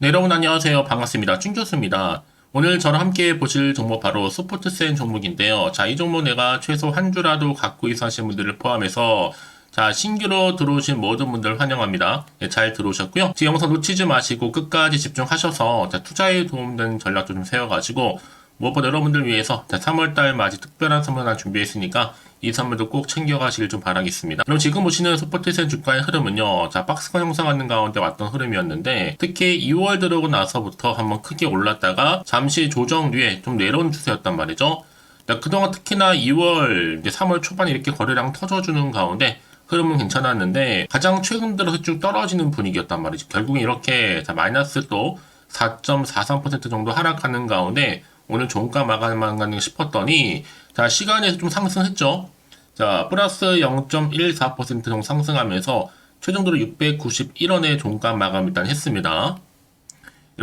네, 여러분 안녕하세요. 반갑습니다. 쭝교수입니다. 오늘 저랑 함께 보실 종목 바로 소프트센 종목인데요. 자, 이 종목 내가 최소 한 주라도 갖고 있어 하신 분들을 포함해서 자, 신규로 들어오신 모든 분들 환영합니다. 네, 잘 들어오셨고요. 제 영상 놓치지 마시고 끝까지 집중하셔서 자, 투자에 도움되는 전략도 좀 세워가지고 무엇보다 여러분들 위해서 3월달 맞이 특별한 선물 하나 준비했으니까 이 선물도 꼭 챙겨가시길 좀 바라겠습니다. 그럼 지금 보시는 소프트센 주가의 흐름은요. 자, 박스권 형성하는 가운데 왔던 흐름이었는데 특히 2월 들어오고 나서부터 한번 크게 올랐다가 잠시 조정 뒤에 좀 내려온 추세였단 말이죠. 자, 그동안 특히나 2월, 이제 3월 초반에 이렇게 거래량 터져주는 가운데 흐름은 괜찮았는데 가장 최근 들어서 쭉 떨어지는 분위기였단 말이죠. 결국엔 이렇게 자, 마이너스 또 4.43% 정도 하락하는 가운데 오늘 종가 마감하는 싶었더니 자, 시간에서 좀 상승했죠. 자, 플러스 0.14% 정도 상승하면서 최종적으로 691원의 종가 마감 일단 했습니다.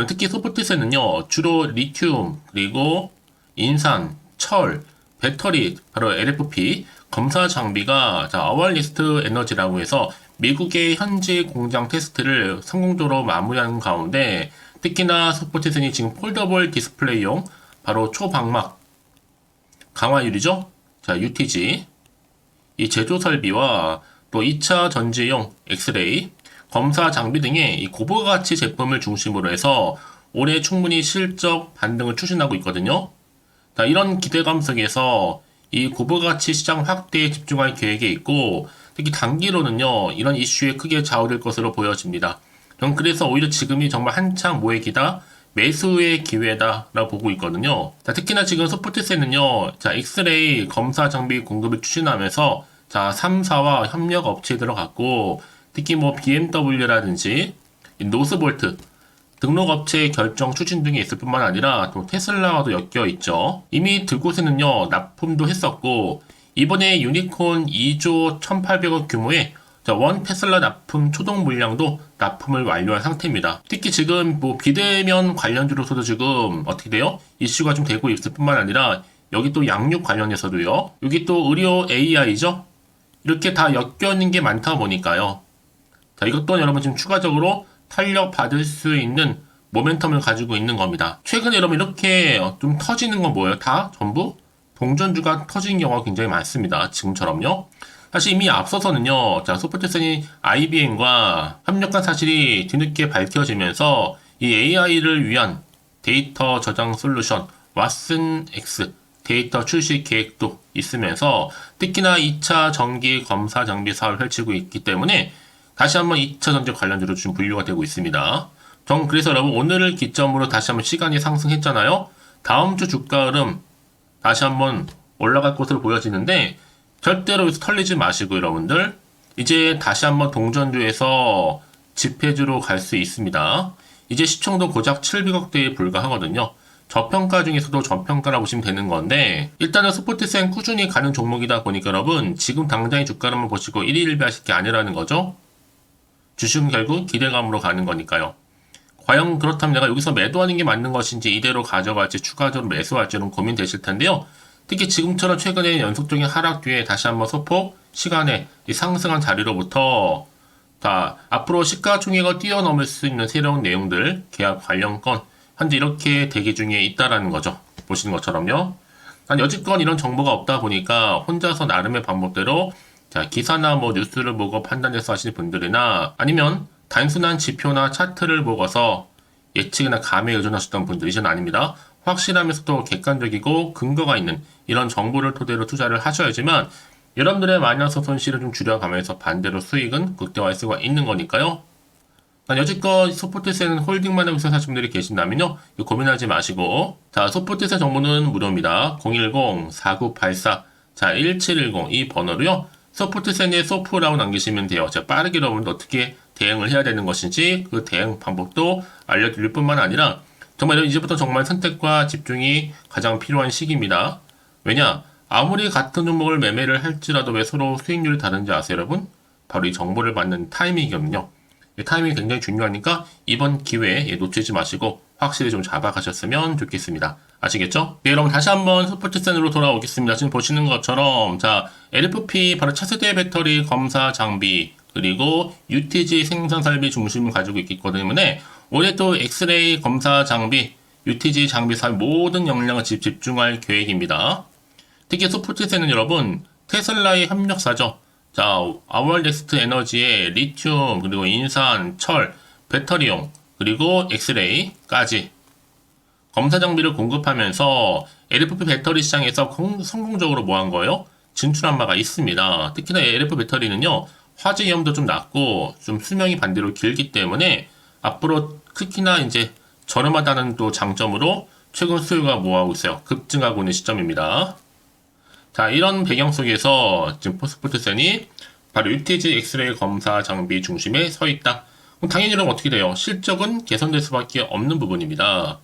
특히 소프트센은요, 주로 리튬, 그리고 인산, 철, 배터리, 바로 LFP, 검사 장비가 자, 어월리스트 에너지라고 해서 미국의 현지 공장 테스트를 성공적으로 마무리하는 가운데 특히나 소프트센이 지금 폴더블 디스플레이용 바로 초방막 강화유리죠. 자, UTG 이 제조 설비와 또 2차 전지용 엑스레이 검사 장비 등의 이 고부가치 제품을 중심으로 해서 올해 충분히 실적 반등을 추진하고 있거든요. 자, 이런 기대감 속에서 이 고부가치 시장 확대에 집중할 계획에 있고 특히 단기로는요 이런 이슈에 크게 좌우될 것으로 보여집니다. 저는 그래서 오히려 지금이 정말 한창 모의기다 매수의 기회다라고 보고 있거든요. 자, 특히나 지금 소프트센은요, 자, 엑스레이 검사 장비 공급을 추진하면서 자, 3사와 협력 업체에 들어갔고, 특히 뭐 BMW라든지 노스볼트 등록 업체의 결정 추진 등이 있을 뿐만 아니라 또 테슬라와도 엮여 있죠. 이미 들곳에는요, 납품도 했었고, 이번에 유니콘 2조 1,800억 규모의 원 테슬라 납품 초동 물량도 납품을 완료한 상태입니다. 특히 지금 뭐 비대면 관련주로서도 지금 어떻게 돼요? 이슈가 좀 되고 있을 뿐만 아니라 여기 또 양육 관련해서도요. 여기 또 의료 AI죠. 이렇게 다 엮여 있는 게 많다 보니까요. 자, 이것 또한 여러분 지금 추가적으로 탄력 받을 수 있는 모멘텀을 가지고 있는 겁니다. 최근에 여러분 이렇게 좀 터지는 건 뭐예요? 다 전부 동전주가 터지는 경우가 굉장히 많습니다. 지금처럼요. 사실 이미 앞서서는요, 자, 소프트센이 IBM과 협력한 사실이 뒤늦게 밝혀지면서 이 AI를 위한 데이터 저장 솔루션, 왓슨X 데이터 출시 계획도 있으면서 특히나 2차 전기 검사 장비 사업을 펼치고 있기 때문에 다시 한번 2차 전지 관련주로 좀 분류가 되고 있습니다. 전 그래서 여러분 오늘을 기점으로 다시 한번 시간이 상승했잖아요. 다음 주 주가 흐름 다시 한번 올라갈 것으로 보여지는데 절대로 여기서 털리지 마시고 여러분들 이제 다시 한번 동전주에서 집회주로 갈 수 있습니다. 이제 시총도 고작 700억대에 불과하거든요. 저평가 중에서도 저평가라고 보시면 되는 건데 일단은 소프트센 꾸준히 가는 종목이다 보니까 여러분 지금 당장의 주가를 보시고 1위 1비 하실 게 아니라는 거죠. 주식은 결국 기대감으로 가는 거니까요. 과연 그렇다면 내가 여기서 매도하는 게 맞는 것인지 이대로 가져갈지 추가적으로 매수할지는 고민되실 텐데요. 특히 지금처럼 최근에 연속적인 하락 뒤에 다시 한번 소폭 시간에 상승한 자리로부터 자, 앞으로 시가총액을 뛰어넘을 수 있는 새로운 내용들, 계약 관련 건 현재 이렇게 대기 중에 있다라는 거죠. 보시는 것처럼요. 난 여지껏 이런 정보가 없다 보니까 혼자서 나름의 방법대로 자, 기사나 뭐 뉴스를 보고 판단해서 하시는 분들이나 아니면 단순한 지표나 차트를 보고서 예측이나 감에 의존하셨던 분들 이제는 아닙니다. 확실하면서도 객관적이고 근거가 있는 이런 정보를 토대로 투자를 하셔야지만 여러분들의 마이너스 손실을 좀 줄여가면서 반대로 수익은 극대화할 수가 있는 거니까요. 여지껏 소프트센 홀딩만 하고 사신 분들이 계신다면요. 고민하지 마시고 자, 소프트센 정보는 무료입니다. 010-4984 자, 1710 이 번호로요. 소프트센에 소프라고 남기시면 돼요. 제가 빠르게 여러분들 어떻게 대응을 해야 되는 것인지 그 대응 방법도 알려드릴 뿐만 아니라 정말 이제부터 정말 선택과 집중이 가장 필요한 시기입니다. 왜냐? 아무리 같은 종목을 매매를 할지라도 왜 서로 수익률이 다른지 아세요, 여러분? 바로 이 정보를 받는 타이밍이거든요. 이 타이밍이 굉장히 중요하니까 이번 기회에 놓치지 마시고 확실히 좀 잡아가셨으면 좋겠습니다. 아시겠죠? 네, 여러분 다시 한번 소프트센으로 돌아오겠습니다. 지금 보시는 것처럼 자, LFP 바로 차세대 배터리 검사 장비 그리고 UTG 생산 설비 중심을 가지고 있기 때문에 올해 또 엑스레이 검사 장비, UTG 장비 사이 모든 역량을 집중할 계획입니다. 특히 소프트셀은 여러분 테슬라의 협력사죠. 자, 아월넥스트 에너지의 리튬, 그리고 인산, 철, 배터리용, 그리고 엑스레이까지 검사 장비를 공급하면서 LFP 배터리 시장에서 성공적으로 뭐 한 거예요? 진출한 바가 있습니다. 특히나 LFP 배터리는요, 화재 위험도 좀 낮고, 좀 수명이 반대로 길기 때문에 앞으로 특히나 이제 저렴하다는 또 장점으로 최근 수요가 뭐하고 있어요? 급증하고 있는 시점입니다. 자, 이런 배경 속에서 지금 포스포트센이 바로 UTG 엑스레이 검사 장비 중심에 서 있다. 그럼 당연히 이러면 어떻게 돼요? 실적은 개선될 수밖에 없는 부분입니다.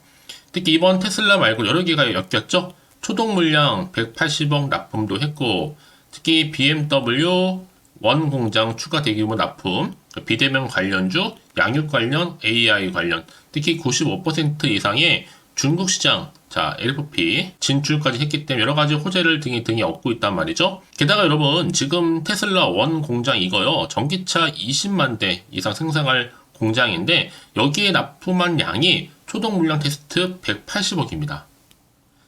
특히 이번 테슬라 말고 여러 개가 엮였죠. 초동 물량 180억 납품도 했고, 특히 BMW 원 공장 추가 대규모 납품, 비대면 관련주, 양육 관련, AI 관련, 특히 95% 이상의 중국 시장, 자, LFP 진출까지 했기 때문에 여러 가지 호재를 등이 얻고 있단 말이죠. 게다가 여러분, 지금 테슬라 원 공장 이거요, 전기차 20만 대 이상 생산할 공장인데, 여기에 납품한 양이 초동 물량 테스트 180억입니다.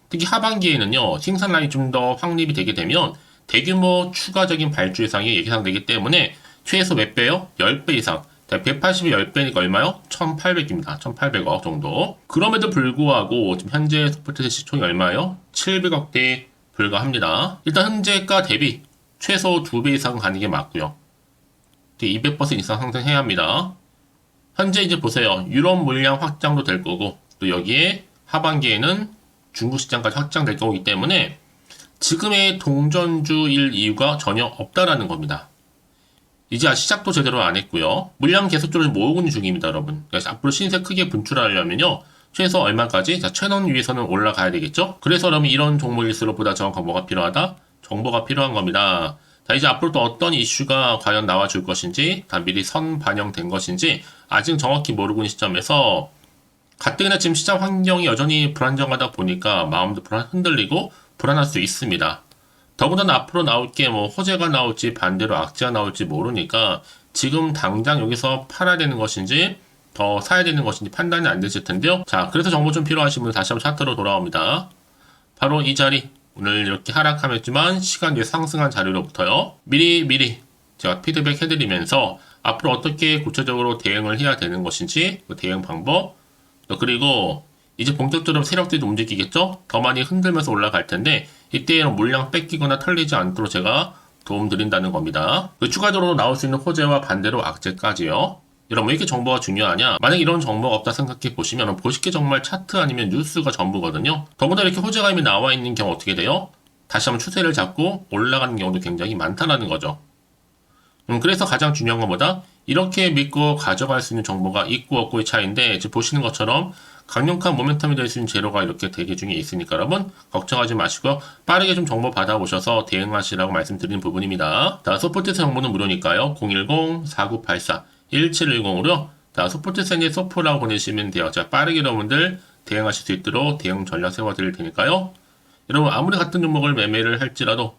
특히 하반기에는요, 생산 라인이 좀 더 확립이 되게 되면 대규모 추가적인 발주 예상이 예상되기 때문에 최소 몇 배요? 10배 이상. 180이 10배니까 얼마요? 1800입니다. 1800억 정도. 그럼에도 불구하고 지금 현재 소프트셋 시총이 얼마요? 700억대에 불과합니다. 일단 현재가 대비 최소 2배 이상 가는 게 맞고요. 200% 이상 상승해야 합니다. 현재 이제 보세요. 유럽 물량 확장도 될 거고, 또 여기에 하반기에는 중국 시장까지 확장될 거기 때문에 지금의 동전주일 이유가 전혀 없다라는 겁니다. 이제 시작도 제대로 안 했고요. 물량 계속적으로 모으고 있는 중입니다, 여러분. 그래서 앞으로 신세 크게 분출하려면요. 최소 얼마까지? 자, 1000원 위에서는 올라가야 되겠죠? 그래서 여러분 이런 종목일수록 보다 정확한 뭐가 필요하다? 정보가 필요한 겁니다. 자, 이제 앞으로 또 어떤 이슈가 과연 나와줄 것인지, 다 미리 선 반영된 것인지, 아직 정확히 모르고 있는 시점에서, 가뜩이나 지금 시장 환경이 여전히 불안정하다 보니까 마음도 흔들리고 불안할 수 있습니다. 더군다나 앞으로 나올 게 뭐 호재가 나올지 반대로 악재가 나올지 모르니까 지금 당장 여기서 팔아야 되는 것인지 더 사야 되는 것인지 판단이 안 되실 텐데요. 자, 그래서 정보 좀 필요하신 분 다시 한번 차트로 돌아옵니다. 바로 이 자리, 오늘 이렇게 하락하였지만 시간 뒤에 상승한 자리로부터요. 미리 제가 피드백 해드리면서 앞으로 어떻게 구체적으로 대응을 해야 되는 것인지 그 대응 방법, 그리고 이제 본격적으로 세력들이 움직이겠죠? 더 많이 흔들면서 올라갈 텐데 이때는 물량 뺏기거나 털리지 않도록 제가 도움 드린다는 겁니다. 추가적으로 나올 수 있는 호재와 반대로 악재까지요. 여러분 왜 이렇게 정보가 중요하냐? 만약 이런 정보가 없다 생각해 보시면 보시게 정말 차트 아니면 뉴스가 전부거든요. 더구나 이렇게 호재가 이미 나와 있는 경우 어떻게 돼요? 다시 한번 추세를 잡고 올라가는 경우도 굉장히 많다는 거죠. 그래서 가장 중요한 것보다 이렇게 믿고 가져갈 수 있는 정보가 있고 없고의 차이인데 지금 보시는 것처럼 강력한 모멘텀이 될 수 있는 재료가 이렇게 대기 중에 있으니까 여러분 걱정하지 마시고 빠르게 좀 정보 받아보셔서 대응하시라고 말씀드리는 부분입니다. 자, 소프트센 정보는 무료니까요. 010-4984-1710으로 자, 소프트센의 소프라고 보내시면 돼요. 자, 빠르게 여러분들 대응하실 수 있도록 대응 전략 세워드릴 테니까요. 여러분 아무리 같은 종목을 매매를 할지라도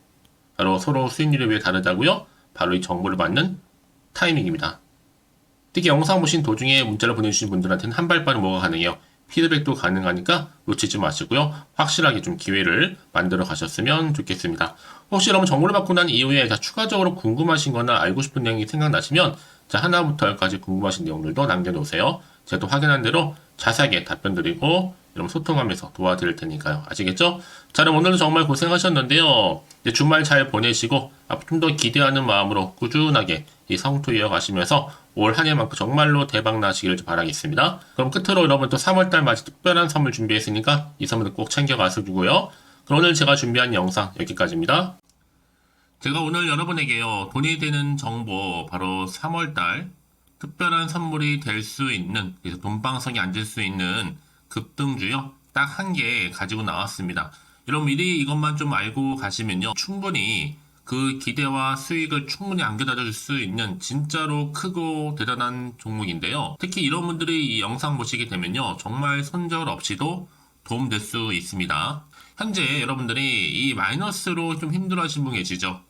바로 서로 수익률이 왜 다르다고요? 바로 이 정보를 받는 타이밍입니다. 특히 영상 보신 도중에 문자를 보내주신 분들한테는 한 발 빠른 뭐가 가능해요. 피드백도 가능하니까 놓치지 마시고요. 확실하게 좀 기회를 만들어 가셨으면 좋겠습니다. 혹시 여러분 정보를 받고 난 이후에 추가적으로 궁금하신 거나 알고 싶은 내용이 생각나시면 하나부터 열까지 궁금하신 내용들도 남겨놓으세요. 제가 또 확인한 대로 자세하게 답변 드리고 여러분 소통하면서 도와드릴 테니까요. 아시겠죠? 자, 그럼 오늘도 정말 고생하셨는데요. 이제 주말 잘 보내시고 앞으로 좀 더 기대하는 마음으로 꾸준하게 이 성토 이어가시면서 올 한 해만큼 정말로 대박 나시기를 바라겠습니다. 그럼 끝으로 여러분 또 3월달 맞이 특별한 선물 준비했으니까 이 선물도 꼭 챙겨가시고요. 그럼 오늘 제가 준비한 영상 여기까지입니다. 제가 오늘 여러분에게요, 돈이 되는 정보, 바로 3월달 특별한 선물이 될 수 있는, 그래서 돈방석이 앉을 수 있는 급등주요, 딱 한 개 가지고 나왔습니다. 여러분 미리 이것만 좀 알고 가시면요, 충분히 그 기대와 수익을 충분히 안겨다 줄 수 있는 진짜로 크고 대단한 종목인데요. 특히 이런 분들이 이 영상 보시게 되면요, 정말 손절 없이도 도움될 수 있습니다. 현재 여러분들이 이 마이너스로 좀 힘들어하시는 분 계시죠?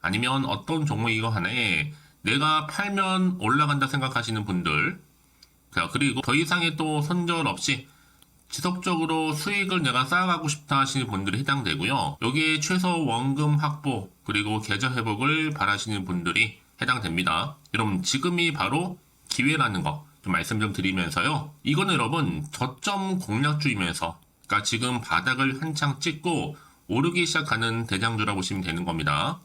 아니면 어떤 종목이거 하나에 내가 팔면 올라간다 생각하시는 분들, 자, 그리고 더 이상의 또 손절 없이 지속적으로 수익을 내가 쌓아가고 싶다 하시는 분들이 해당되고요. 여기에 최소 원금 확보 그리고 계좌 회복을 바라시는 분들이 해당됩니다. 여러분 지금이 바로 기회라는 거 좀 말씀 좀 드리면서요. 이거는 여러분 저점 공략주이면서 그러니까 지금 바닥을 한창 찍고 오르기 시작하는 대장주라고 보시면 되는 겁니다.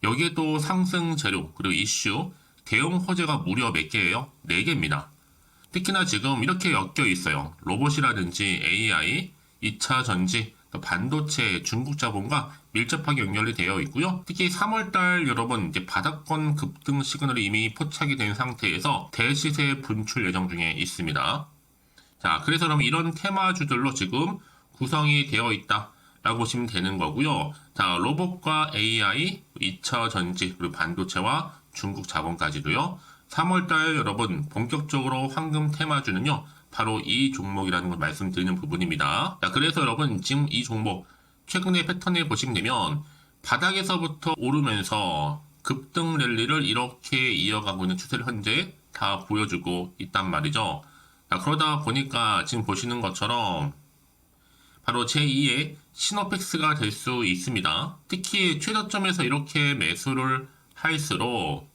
여기에 또 상승 재료 그리고 이슈 대형 호재가 무려 몇 개예요? 4개입니다. 특히나 지금 이렇게 엮여 있어요. 로봇이라든지 AI, 2차 전지, 또 반도체, 중국 자본과 밀접하게 연결이 되어 있고요. 특히 3월달 여러분 이제 바닥권 급등 시그널이 이미 포착이 된 상태에서 대시세 분출 예정 중에 있습니다. 자, 그래서 그럼 이런 테마주들로 지금 구성이 되어 있다라고 보시면 되는 거고요. 자, 로봇과 AI, 2차 전지, 그리고 반도체와 중국 자본까지도요. 3월달 여러분 본격적으로 황금 테마주는요. 바로 이 종목이라는 걸 말씀드리는 부분입니다. 자, 그래서 여러분 지금 이 종목 최근의 패턴을 보시면 되면 바닥에서부터 오르면서 급등 랠리를 이렇게 이어가고 있는 추세를 현재 다 보여주고 있단 말이죠. 자, 그러다 보니까 지금 보시는 것처럼 바로 제2의 시노펙스가 될 수 있습니다. 특히 최저점에서 이렇게 매수를 할수록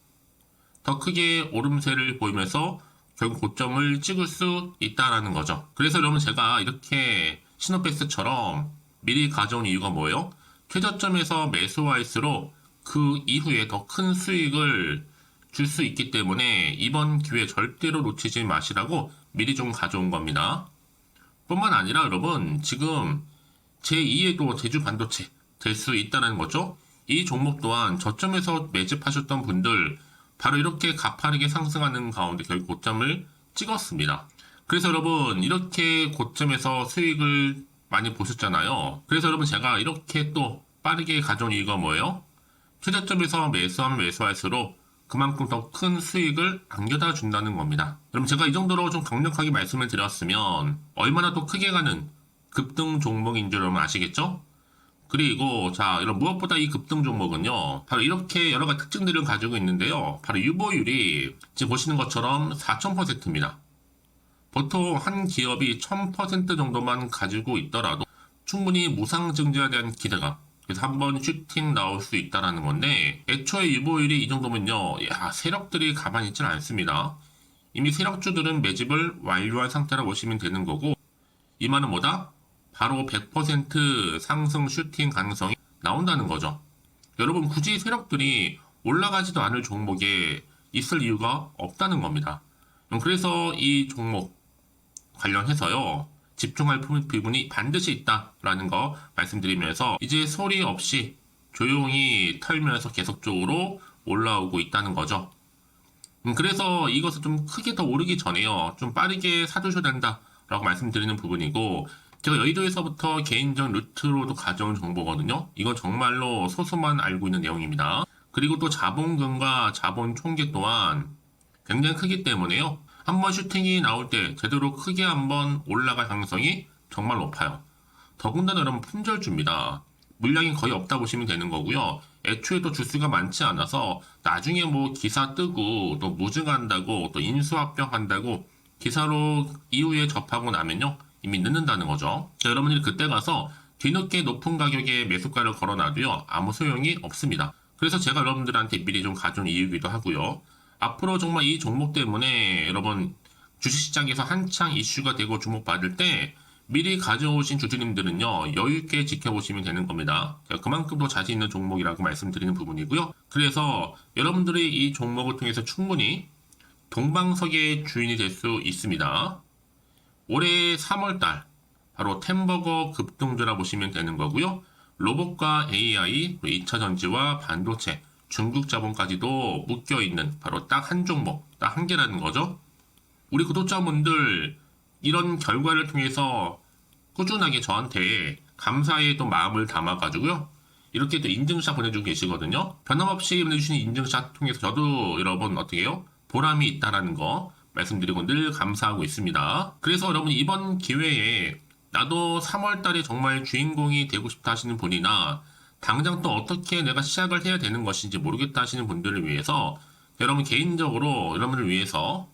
더 크게 오름세를 보이면서 결국 고점을 찍을 수 있다라는 거죠. 그래서 여러분 제가 이렇게 시노펙스처럼 미리 가져온 이유가 뭐예요? 최저점에서 매수할수록 그 이후에 더 큰 수익을 줄 수 있기 때문에 이번 기회 절대로 놓치지 마시라고 미리 좀 가져온 겁니다. 뿐만 아니라 여러분 지금 제2의 또 제주 반도체 될 수 있다는 거죠. 이 종목 또한 저점에서 매집하셨던 분들 바로 이렇게 가파르게 상승하는 가운데 결국 고점을 찍었습니다. 그래서 여러분 이렇게 고점에서 수익을 많이 보셨잖아요. 그래서 여러분 제가 이렇게 또 빠르게 가져온 이유가 뭐예요? 최저점에서 매수하면 매수할수록 그만큼 더 큰 수익을 안겨다 준다는 겁니다. 여러분 제가 이 정도로 좀 강력하게 말씀을 드렸으면 얼마나 또 크게 가는 급등 종목인 줄 여러분 아시겠죠? 그리고 자 이런 무엇보다 이 급등 종목은요 바로 이렇게 여러 가지 특징들을 가지고 있는데요. 바로 유보율이 지금 보시는 것처럼 4000%입니다. 보통 한 기업이 1000% 정도만 가지고 있더라도 충분히 무상증자에 대한 기대감 그래서 한번 슈팅 나올 수 있다는 건데 애초에 유보율이 이 정도면요 야 세력들이 가만히 있지는 않습니다. 이미 세력주들은 매집을 완료한 상태라고 보시면 되는 거고 이 말은 뭐다? 바로 100% 상승 슈팅 가능성이 나온다는 거죠. 여러분 굳이 세력들이 올라가지도 않을 종목에 있을 이유가 없다는 겁니다. 그래서 이 종목 관련해서요. 집중할 부분이 반드시 있다라는 거 말씀드리면서 이제 소리 없이 조용히 털면서 계속적으로 올라오고 있다는 거죠. 그래서 이것을 좀 크게 더 오르기 전에요. 좀 빠르게 사두셔야 된다라고 말씀드리는 부분이고 제가 여의도에서부터 개인적 루트로도 가져온 정보거든요. 이건 정말로 소수만 알고 있는 내용입니다. 그리고 또 자본금과 자본 총계 또한 굉장히 크기 때문에요. 한번 슈팅이 나올 때 제대로 크게 한번 올라갈 가능성이 정말 높아요. 더군다나 여러분 품절주입니다. 물량이 거의 없다 보시면 되는 거고요. 애초에 또 주수가 많지 않아서 나중에 뭐 기사 뜨고 또 무증한다고 또 인수합병한다고 기사로 이후에 접하고 나면요. 이미 늦는다는 거죠. 자, 여러분들이 그때 가서 뒤늦게 높은 가격에 매수가를 걸어놔도요. 아무 소용이 없습니다. 그래서 제가 여러분들한테 미리 좀 가져온 이유이기도 하고요. 앞으로 정말 이 종목 때문에 여러분 주식시장에서 한창 이슈가 되고 주목받을 때 미리 가져오신 주주님들은요. 여유있게 지켜보시면 되는 겁니다. 그만큼 더 자신 있는 종목이라고 말씀드리는 부분이고요. 그래서 여러분들이 이 종목을 통해서 충분히 동방석의 주인이 될 수 있습니다. 올해 3월달 바로 템버거 급등주라 보시면 되는 거고요. 로봇과 AI, 2차 전지와 반도체, 중국 자본까지도 묶여있는 바로 딱 한 종목, 딱 한 개라는 거죠. 우리 구독자분들 이런 결과를 통해서 꾸준하게 저한테 감사의 또 마음을 담아가지고요. 이렇게 또 인증샷 보내주고 계시거든요. 변함없이 보내주시는 인증샷 통해서 저도 여러분 어떻게 해요? 보람이 있다라는 거 말씀드리고 늘 감사하고 있습니다. 그래서 여러분 이번 기회에 나도 3월달에 정말 주인공이 되고 싶다 하시는 분이나 당장 또 어떻게 내가 시작을 해야 되는 것인지 모르겠다 하시는 분들을 위해서 여러분 개인적으로 여러분을 위해서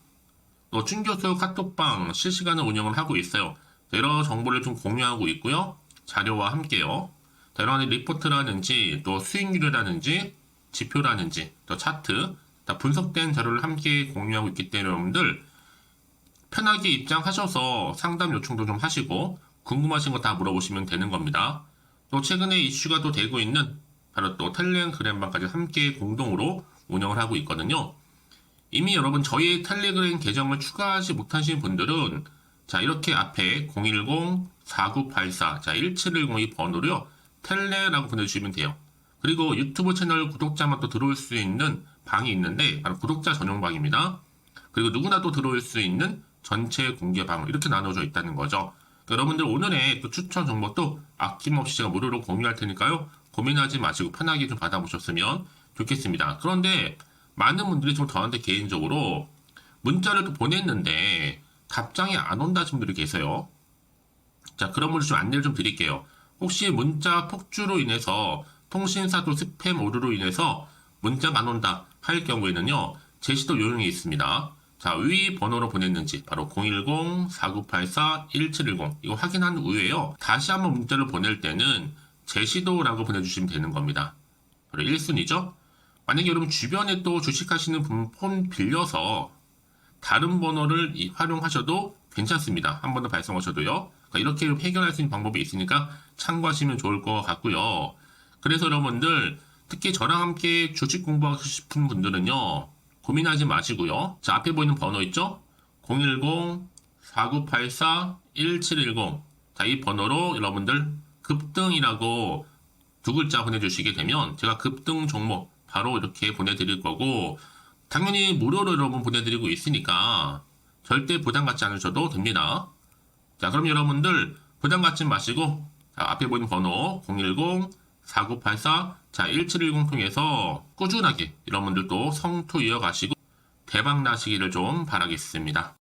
또 춘교수 카톡방 실시간으로 운영을 하고 있어요. 여러 정보를 좀 공유하고 있고요. 자료와 함께요. 여러 가지 리포트라든지 또 수익률이라든지 지표라든지 또 차트 다 분석된 자료를 함께 공유하고 있기 때문에 여러분들 편하게 입장하셔서 상담 요청도 좀 하시고 궁금하신 거 다 물어보시면 되는 겁니다. 또 최근에 이슈가 또 되고 있는 바로 또 텔레그램방까지 함께 공동으로 운영을 하고 있거든요. 이미 여러분 저희 텔레그램 계정을 추가하지 못하신 분들은 자 이렇게 앞에 010-4984 1710이 번호로요. 텔레라고 보내주시면 돼요. 그리고 유튜브 채널 구독자만 또 들어올 수 있는 방이 있는데 바로 구독자 전용방입니다. 그리고 누구나 또 들어올 수 있는 전체 공개방 이렇게 나눠져 있다는 거죠. 그러니까 여러분들 오늘의 또 추천 정보도 아낌없이 제가 무료로 공유할 테니까요. 고민하지 마시고 편하게 좀 받아보셨으면 좋겠습니다. 그런데 많은 분들이 좀 저한테 개인적으로 문자를 또 보냈는데 답장이 안 온다 하신 분들이 계세요. 자, 그런 분들 좀 안내를 좀 드릴게요. 혹시 문자 폭주로 인해서 통신사 또 스팸 오류로 인해서 문자가 안 온다 할 경우에는요. 제시도 요령이 있습니다. 자, 위 번호로 보냈는지 바로 010-4984-1710 이거 확인한 후에요. 다시 한번 문자를 보낼 때는 제시도라고 보내주시면 되는 겁니다. 바로 1순위죠. 만약에 여러분 주변에 또 주식하시는 분 폰 빌려서 다른 번호를 활용하셔도 괜찮습니다. 한 번 더 발송하셔도요. 그러니까 이렇게 해결할 수 있는 방법이 있으니까 참고하시면 좋을 것 같고요. 그래서 여러분들 특히 저랑 함께 주식 공부하고 싶은 분들은요. 고민하지 마시고요. 자, 앞에 보이는 번호 있죠? 010-4984-1710 자, 이 번호로 여러분들 급등이라고 두 글자 보내주시게 되면 제가 급등 종목 바로 이렇게 보내드릴 거고 당연히 무료로 여러분 보내드리고 있으니까 절대 부담 갖지 않으셔도 됩니다. 자, 그럼 여러분들 부담 갖지 마시고 자, 앞에 보이는 번호 010-4984 자, 1710 통해서 꾸준하게 여러분들도 성투 이어가시고 대박 나시기를 좀 바라겠습니다.